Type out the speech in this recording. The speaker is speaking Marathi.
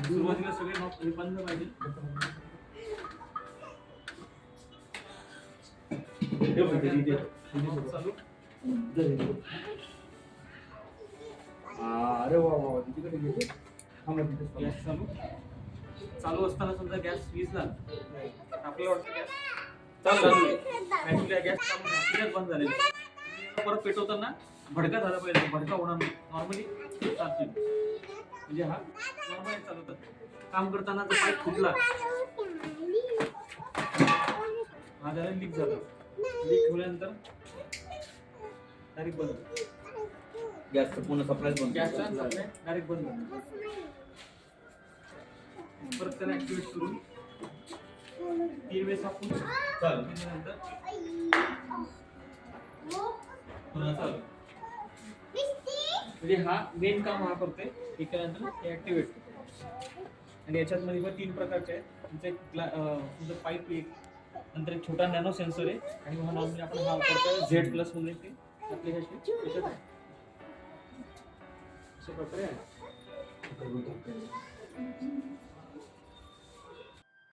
सुरुवातीला सगळे नॉब हे बंद पाहिजे. चालू. अरे वा वा तिकडे गेले. गॅस चालू. चालू असताना समजा गॅस विजला आपल्याला वाटतं गॅस चालू आहे. ऍक्च्युली गॅस बंद झालेला. परत पेटवताना भडका झाला पाहिजे. भडका होणार नाही. नॉर्मली चालते. म्हणजे हा नॉर्मली चालवतात. काम करताना जर पाईप फुटला हा त्याला लीक झाला. लीक होल्यानंतर डायरेक्ट बंद. गॅसचं पूर्ण सप्लाय बंद. गॅसचा सप्लाय डायरेक्ट बंद झाला. परत त्याला ऍक्टिवेट करून 3 वेळेस आपण चालू केल्यानंतर पुन्हा चालू. म्हणजे हा मेन काम हा करतोय. हे केल्यानंतर हे ऍक्टिवेट करतो. आणि याच्यात मध्ये पण 3 प्रकारचे आहेत. तुमचं पाईप एक, नंतर एक छोटा नॅनो सेन्सर आहे आणि हा नॉर्मली आपण हा वापरतोय Z+ मध्ये ते आपले हे त्याच्यात आहे. अशा प्रकारे आहे.